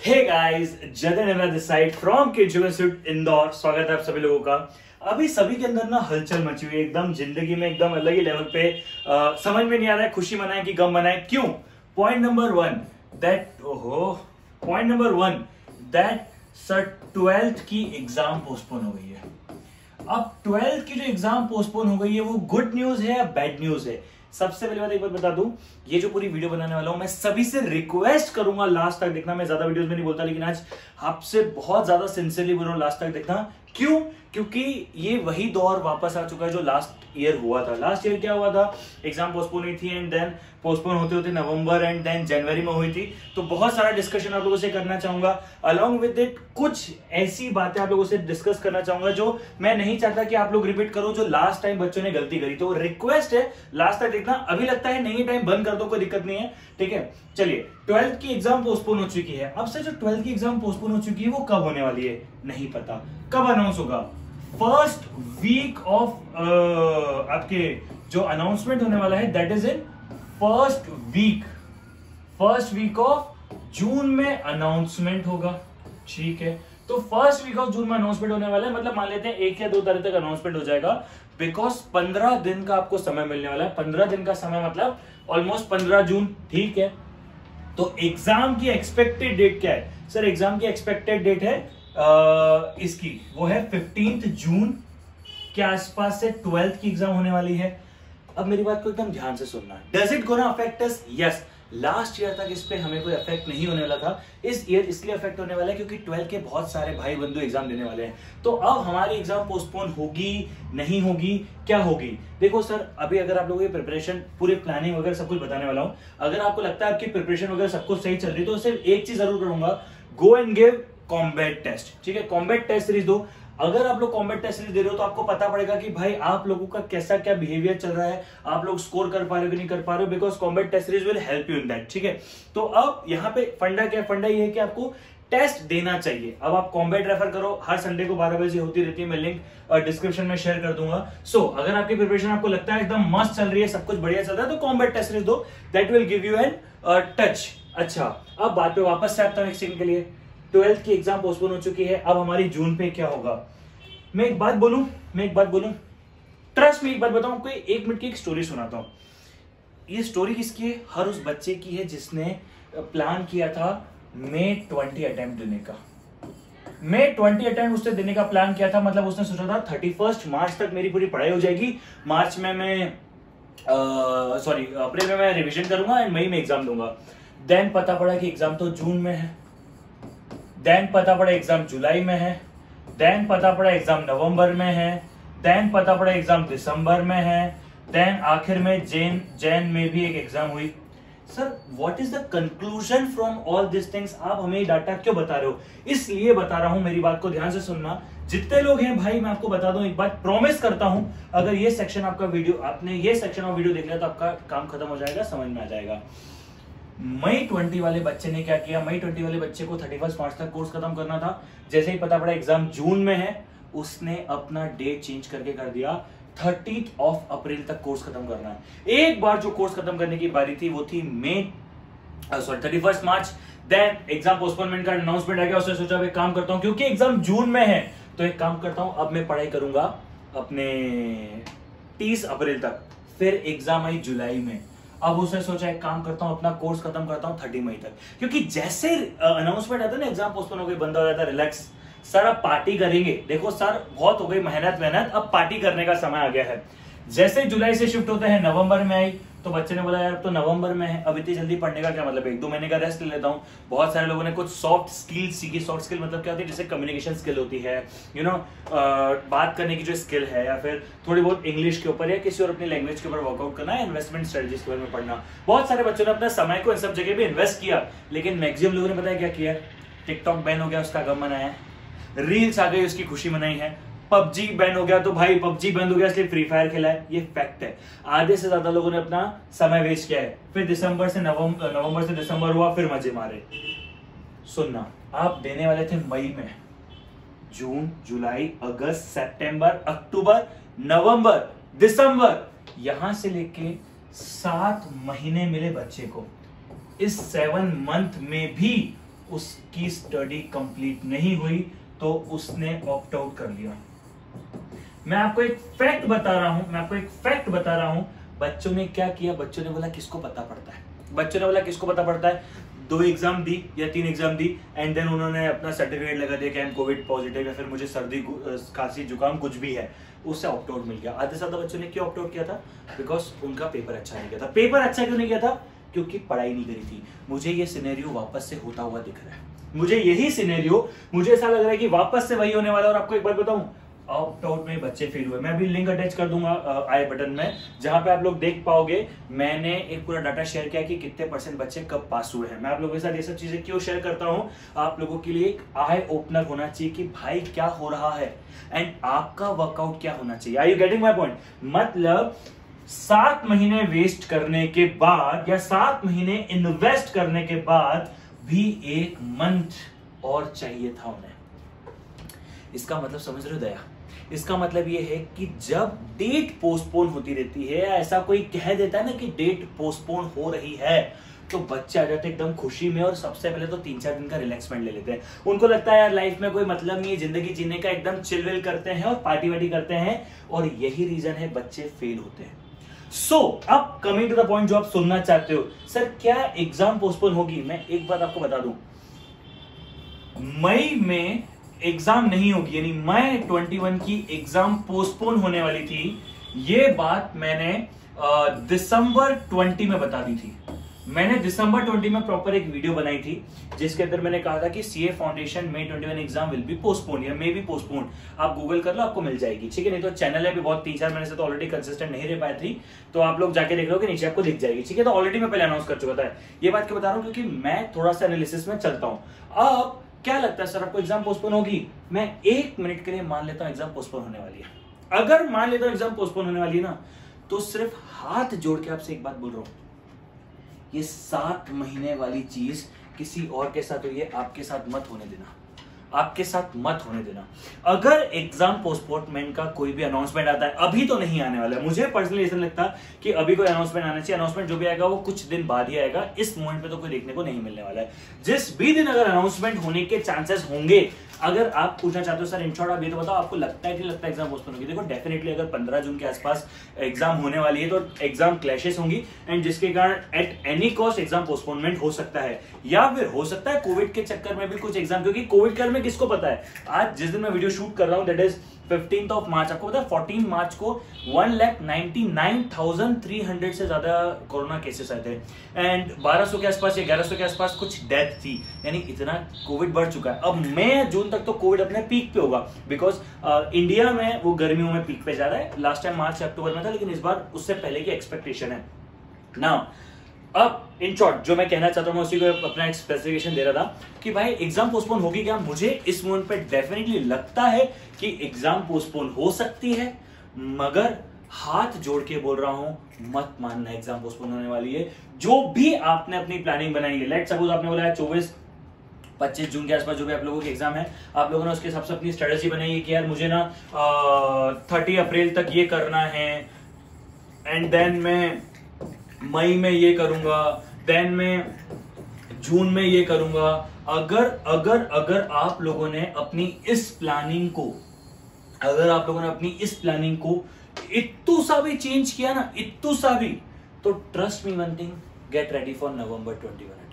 Hey guys, Jagan Ahmad this side from kids institute Indore. स्वागत है आप सभी लोगों का। अभी सभी के अंदर ना हलचल मची हुई है, एकदम जिंदगी में एकदम अलग ही लेवल पे। समझ में नहीं आ रहा है खुशी मनाएं कि गम मनाएं। क्यों? Point number one that sir 12th की एग्जाम पोस्टपोन हो गई है। अब 12th की जो एग्जाम पोस्टपोन हो गई है वो गुड न्यूज है या बैड न्यूज है? सबसे पहले बात एक बार बता दूं, ये जो पूरी वीडियो बनाने वाला हूं मैं सभी से रिक्वेस्ट करूंगा लास्ट तक देखना। मैं ज्यादा वीडियोस में नहीं बोलता, लेकिन आज आपसे बहुत ज्यादा सिंसियरली बोल रहा हूं, लास्ट तक देखना। क्यों? क्योंकि ये वही दौर वापस आ चुका है जो लास्ट ईयर हुआ था। लास्ट ईयर क्या हुआ था? एग्जाम पोस्टपोन हुई थी एंड देन पोस्टपोन होते होते नवंबर एंड देन जनवरी में हुई थी। तो बहुत सारा डिस्कशन आप लोगों से करना चाहूंगा। अलॉन्ग विद इट कुछ ऐसी बातें आप लोगों से डिस्कस करना चाहूंगा जो मैं नहीं चाहता कि आप लोग रिपीट करो, जो लास्ट टाइम बच्चों ने गलती करी। तो रिक्वेस्ट है लास्ट तक देखना। अभी लगता है नहीं टाइम बंद कर दो, कोई दिक्कत नहीं है, ठीक है। चलिए, 12th की एग्जाम पोस्टपोन हो चुकी है। अब से जो 12th की एग्जाम पोस्टपोन हो चुकी है वो कब होने वाली है नहीं पता। कब अनाउंस होगा? फर्स्ट वीक ऑफ आपके जो अनाउंसमेंट होने वाला है that is in first week of June में अनाउंसमेंट होगा, ठीक है। तो फर्स्ट वीक ऑफ जून में अनाउंसमेंट होने वाला है, मतलब मान लेते हैं 1 या 2 तारीख तक अनाउंसमेंट हो जाएगा। बिकॉज 15 दिन का आपको समय मिलने वाला है। 15 दिन का समय मतलब ऑलमोस्ट 15 जून, ठीक है। तो एग्जाम की एक्सपेक्टेड डेट क्या है? सर एग्जाम की एक्सपेक्टेड डेट है इसकी, वो है 15 जून के आसपास से 12th की एग्जाम होने वाली है। अब मेरी बात को एकदम ध्यान से सुनना। Does it gonna affect us? Yes. Last year तक इस पे हमें कोई अफेक्ट नहीं होने वाला था। इस ईयर इसलिए अफेक्ट होने वाला है क्योंकि 12th के बहुत सारे भाई बंधु एग्जाम देने वाले हैं। तो अब हमारी एग्जाम पोस्टपोन होगी नहीं होगी, क्या होगी? देखो सर, अभी अगर आप लोगों की प्रिपरेशन पूरी प्लानिंग वगैरह सब कुछ बताने वाला हूं। अगर आपको लगता है आपकी प्रिपरेशन वगैरह सब कुछ सही चल रही है तो सिर्फ एक चीज जरूर करूंगा, go and give combat test, ठीक है। कॉम्बैट टेस्ट सीरीज दो। अगर आप लोग कॉम्बैट टेस्ट सीरीज दे रहे हो तो आपको पता पड़ेगा कि भाई आप लोगों का कैसा क्या बिहेवियर चल रहा है, आप लोग स्कोर कर पा रहे हो कि नहीं कर पा रहे हो, because combat test series will help you in that, ठीक है। तो अब यहाँ पे फंडा क्या? फंडा ये है कि आपको टेस्ट देना चाहिए। अब आप कॉम्बैट रेफर करो, हर संडे को 12 बजे होती रहती है, मैं लिंक डिस्क्रिप्शन में शेयर कर दूंगा। सो अगर आपकी प्रिपरेशन आपको लगता है एकदम मस्त चल रही है, सब कुछ बढ़िया चल रहा है, तो कॉम्बैट टेस्ट सीरीज दो, that will give you an touch. अच्छा, अब बात पे वापस से आता हूं एक सेकंड के लिए। 12th की एग्जाम पोस्टपोन हो चुकी है, अब हमारी जून पे क्या होगा? मैं एक बात बोलूं, ट्रस्ट में एक बात बताऊं आपको, 1 मिनट की एक स्टोरी सुनाता हूं। ये स्टोरी किसकी है? हर उस बच्चे की है जिसने प्लान किया था May 20 अटेम्प्ट देने का। May 20 अटेम्प्ट उसने देने का प्लान किया था, मतलब उसने सोचा था 31 मार्च तक मेरी पूरी पढ़ाई हो जाएगी। मार्च में मैं अप्रैल में मैं रिवीजन करूंगा एंड मई में एग्जाम दूंगा। देन पता पड़ा कि एग्जाम तो जून में है, देन पता पड़ा एग्जाम जुलाई में है, देन पता पड़ा एग्जाम नवंबर में है, देन पता पड़ा एग्जाम दिसंबर में है, देन आखिर में जैन में भी एक एग्जाम हुई। Sir what is the conclusion from all this things? आप हमें डाटा क्यों बता रहे हो? इसलिए बता रहा हूं, मेरी बात को ध्यान से सुनना। जितने लोग हैं भाई, मैं आपको बता दूं एक बात, प्रॉमिस करता हूं, अगर ये सेक्शन आपका वीडियो, आपने ये सेक्शन ऑफ वीडियो देख लिया तो आपका काम खत्म हो जाएगा, समझ में आ जाएगा। मई 20 वाले बच्चे ने क्या किया? मई 20 वाले बच्चे को 31 मार्च तक कोर्स खत्म करना था। जैसे ही पता पड़ा एग्जाम जून में है, उसने अपना डेट चेंज करके कर दिया 30th ऑफ अप्रैल तक कोर्स खत्म करना है। एक बार जो कोर्स खत्म करने की बारी थी वो थी 31 मार्च। देन एग्जाम पोस्टपोनमेंट का अनाउंसमेंट आ गया। उसने सोचा भाई काम करता हूं, क्योंकि एग्जाम जून में है तो एक काम करता हूं, अब मैं पढ़ाई करूंगा अपने 30 अप्रैल तक। फिर एग्जाम आई जुलाई में। अब उसने सोचा एक काम करता हूं, अपना कोर्स खत्म करता हूं 30 मई तक, क्योंकि जैसे अनाउंसमेंट आता है ना एग्जाम पोस्टपोन हो गई, बंदा हो जाता है रिलैक्स। सर अब पार्टी करेंगे। देखो सर, बहुत हो गई मेहनत, अब पार्टी करने का समय आ गया है। जैसे जुलाई से शिफ्ट होते हैं नवंबर में आई, तो बच्चे ने बोला यार अब तो नवंबर में है, अब इतनी जल्दी पढ़ने का क्या मतलब, 1-2 महीने का रेस्ट ले लेता हूँ। बहुत सारे लोगों ने कुछ सॉफ्ट स्किल सीखी। सॉफ्ट स्किल मतलब क्या होती है? जैसे कम्युनिकेशन स्किल होती है, बात करने की जो स्किल है, या फिर थोड़ी बहुत इंग्लिश के ऊपर या किसी और अपनी लैंग्वेज के ऊपर वर्कआउट करना है, इन्वेस्टमेंट स्ट्रेटजीज के बारे में पढ़ना। बहुत सारे बच्चों ने अपना समय को इन सब जगह पे इन्वेस्ट किया, लेकिन मैक्सिमम लोगों ने पता है क्या किया? टिकटॉक बैन हो गया, उसका गम मनाया, रील्स आ गई, उसकी खुशी मनाई है। पबजी बैन हो गया तो भाई पबजी बंद हो गया इसलिए फ्री फायर खेला है, ये फैक्ट है। आधे से ज्यादा लोगों ने अपना समय वेस्ट किया है। फिर दिसंबर से नवंबर से दिसंबर हुआ, फिर मजे मारे। सुनना, आप देने वाले थे मई में, जून, जुलाई, अगस्त, सितंबर, अक्टूबर, नवंबर, दिसंबर, यहां से लेके 7 महीने मिले बच्चे को। इस 7 मंथ में भी उसकी स्टडी कंप्लीट नहीं हुई तो उसने ऑप्ट आउट कर लिया। मैं आपको एक फैक्ट बता रहा हूं, बच्चों ने क्या किया, बच्चों ने बोला किसको पता पड़ता है, 2 एग्जाम दी या 3 एग्जाम दी एंड देन उन्होंने अपना सर्टिफिकेट लगा दिया कि आई एम कोविड पॉजिटिव या फिर मुझे सर्दी खांसी जुकाम कुछ भी है, उससे ऑप्ट आउट मिल गया। आधे से ज्यादा बच्चों ने क्यों ऑप्ट आउट किया था? बिकॉज उनका पेपर अच्छा नहीं किया था। पेपर अच्छा क्यों नहीं किया था? क्योंकि पढ़ाई नहीं करी थी। मुझे ये सिनेरियो वापस से होता हुआ दिख रहा है, मुझे ऐसा लग रहा है कि वापस से वही होने वाला है। और आपको एक बात बताऊं, ऑप्ट आउट में बच्चे फेल हुए। मैं अभी लिंक अटैच कर दूंगा आई बटन में, जहां पे आप लोग देख पाओगे मैंने एक पूरा डाटा शेयर किया कि कितने % बच्चे कब पास हुए हैं। मैं आप लोगों के साथ ये सब चीजें क्यों शेयर करता हूं? आप लोगों के लिए एक आई ओपनर होना चाहिए कि भाई क्या हो रहा है एंड आपका वर्कआउट क्या होना चाहिए। Are you getting my point? मतलब 7 महीने वेस्ट करने के बाद या 7 महीने इन्वेस्ट करने के बाद भी 1 मंथ और चाहिए था उन्हें। इसका मतलब समझ रहे हो दया? इसका मतलब यह है कि जब डेट पोस्टपोन होती रहती है, ऐसा कोई कह देता है ना कि डेट पोस्टपोन हो रही है, तो बच्चे आ जाते हैं एकदम खुशी में और सबसे पहले तो 3-4 दिन का रिलैक्समेंट ले लेते हैं। उनको लगता है यार लाइफ में कोई मतलब नहीं है, जिंदगी जीने का, एकदम चिलविल करते हैं और पार्टी वार्टी करते हैं, और यही रीजन है बच्चे फेल होते हैं। सो अब कमिंग टू द पॉइंट जो आप सुनना चाहते हो, सर क्या एग्जाम पोस्टपोन होगी? मैं एक बात आपको बता दूं, मई में एग्जाम नहीं होगी, यानी मई 21 की एग्जाम पोस्टपोन होने वाली थी। ये बात मैंने दिसंबर 20 में बता दी थी। मैंने दिसंबर 20 में प्रॉपर एक वीडियो बनाई थी जिसके अंदर मैंने कहा था कि CA foundation May 21 exam will be postpone या मे बी पोस्टपोन। आप गूगल कर लो, आपको मिल जाएगी, ठीक है? नहीं तो चैनल है भी बहुत, 3-4 महीने से तो ऑलरेडी कंसिस्टेंट नहीं रह पाई थी, तो आप लोग जाके देख लो कि नीचे आपको दिख जाएगी, ठीक है? तो ऑलरेडी मैं पहले अनाउंस कर चुका था। ये बात क्यों बता रहा हूं? क्योंकि मैं थोड़ा सा एनालिसिस में चलता हूं। अब क्या लगता है सर आपको एग्जाम पोस्टपोन होगी? मैं 1 मिनट के लिए मान लेता हूं एग्जाम पोस्टपोन होने वाली है। अगर मान लेता हूं एग्जाम पोस्टपोन होने वाली है ना, तो सिर्फ हाथ जोड़ के आपसे एक बात बोल रहा हूं, ये 7 महीने वाली चीज किसी और के साथ हुई है, आपके साथ मत होने देना, आपके साथ मत होने देना। अगर एग्जाम पोस्टपोनमेंट का कोई भी अनाउंसमेंट आता है, अभी तो नहीं आने वाला है, मुझे पर्सनली ऐसा लगता कि अभी कोई अनाउंसमेंट आना चाहिए। अनाउंसमेंट जो भी आएगा वो कुछ दिन बाद ही आएगा, इस मोमेंट पे तो कोई देखने को नहीं मिलने वाला है। जिस भी दिन अगर अनाउंसमेंट होने के चांसेस होंगे, अगर आप पूछना चाहते हो सर इन शॉर्ट आप ये तो बताओ आपको लगता है कि लगता है एग्जाम पोस्टपोन होगी? देखो डेफिनेटली अगर 15 जून के आसपास एग्जाम होने वाली है तो एग्जाम क्लैशेस होंगी एंड जिसके कारण at any cost exam postponement हो सकता है, या फिर हो सकता है कोविड के चक्कर में भी कुछ एग्जाम, क्योंकि कोविड के में किसको पता है, आज जिस दिन मैं वीडियो शूट कर रहा हूं that is 15th of March, आपको पता है 14 मार्च को 1,99,300 से ज्यादा कोरोना केसेस आए थे एंड 1200 के आसपास या 1100 के आसपास कुछ डेथ थी, यानी इतना कोविड बढ़ चुका है। अब मई जून तक तो कोविड अपने पीक पे होगा, बिकॉज इंडिया में वो गर्मियों में पीक पे जा रहा है। लास्ट टाइम मार्च अक्टूबर में था, लेकिन इस बार उससे पहले की एक्सपेक्टेशन है ना। अब इन शॉर्ट जो मैं कहना चाहता हूं, उसी को अपना एक स्पेसिफिकेशन दे रहा था कि भाई एग्जाम पोस्टपोन होगी क्या? मुझे इस मोमेंट पे डेफिनेटली लगता है कि एग्जाम पोस्टपोन हो सकती है, मगर हाथ जोड़ के बोल रहा हूं मत मानना एग्जाम पोस्टपोन होने वाली है। जो भी आपने अपनी प्लानिंग बनाई है, लेट सपोज आपने बोला है 24-25 जून के आसपास जो भी आप लोगों के एग्जाम है, आप लोगों ने उसके हिसाब से अपनी स्ट्रेटेजी बनाई है कि यार मुझे ना 30 अप्रैल तक ये करना है एंड देन मैं मई में ये करूंगा, देन मैं जून में ये करूंगा। अगर आप लोगों ने अपनी इस प्लानिंग को इत्तू सा भी चेंज किया ना, इत्तू सा भी, तो trust me one thing, get ready for November 21 attempt.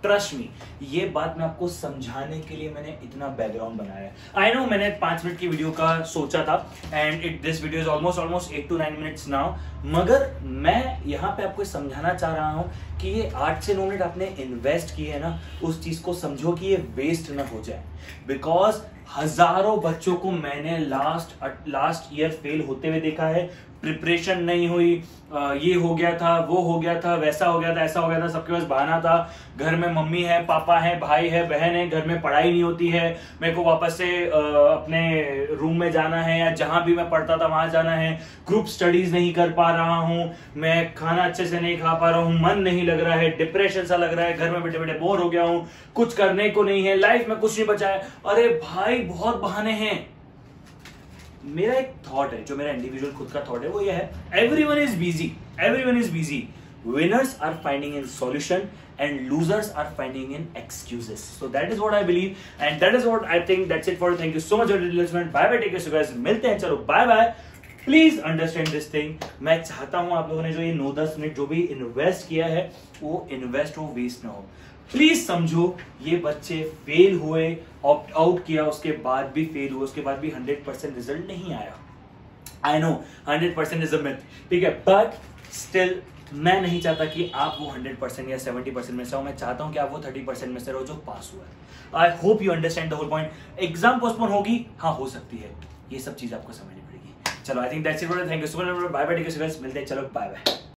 Trust me, ये बात मैं आपको समझाने के लिए मैंने इतना बैकग्राउंड बनाया है। आई नो मैंने 5 मिनट की वीडियो का सोचा था and this video is almost 8 to 9 minutes now, मगर मैं यहां पे आपको समझाना चाह रहा हूं कि ये 8 से 9 मिनट आपने इन्वेस्ट किए है ना, उस चीज को समझो कि ये वेस्ट ना हो जाए। बिकॉज हजारों बच्चों को मैंने लास्ट ईयर फेल होते हुए देखा है, प्रिपरेशन नहीं हुई, ये हो गया था, वो हो गया था, वैसा हो गया था, ऐसा हो गया था, सबके पास बहाना था, घर में मम्मी है, पापा है, भाई है, बहन है, घर में पढ़ाई नहीं होती है, मेरे को वापस से अपने रूम में जाना है या जहां भी मैं पढ़ता था वहां जाना है, ग्रुप स्टडीज नहीं कर पा रहा हूं, मैं खाना अच्छे से नहीं खा पा रहा हूं, मन नहीं लग रहा है, डिप्रेशन सा लग रहा है, घर में बैठे बैठे बोर हो गया हूं, कुछ करने को नहीं है, लाइफ में कुछ नहीं बचा है। अरे भाई बहुत बहाने हैं। मेरा एक थॉट है, जो मेरा इंडिविजुअल खुद का थॉट है, वो ये है, everyone is busy, winners are finding in solution and losers are finding in excuses. So that is what I believe and that is what I think. That's it for you. Thank you so much for listening. Bye bye, take care guys, मिलते हैं, चलो bye bye. Please understand this thing. मैं चाहता हूं आप लोगों ने जो ये 9-10 मिनट जो भी इन्वेस्ट किया है वो इन्वेस्ट हो, वेस्ट ना हो. प्लीज समझो, ये बच्चे फेल हुए, ऑप्ट आउट किया, उसके बाद भी फेल हुए, उसके बाद भी 100% रिजल्ट नहीं आया. I know 100% is a myth, ठीक है, बट स्टिल मैं नहीं चाहता कि आप वो 100% या 70% में से हो. मैं चाहता हूं कि आप वो 30% में से रहो जो पास हुआ है. I hope you understand the whole point. Exam postpone होगी, हाँ हो सकती है, ये सब चीज आपको समझनी पड़ेगी. चलो I think that's it. Thank you so much. Bye bye, take care guys, मिलते हैं, चलो बाय बाय.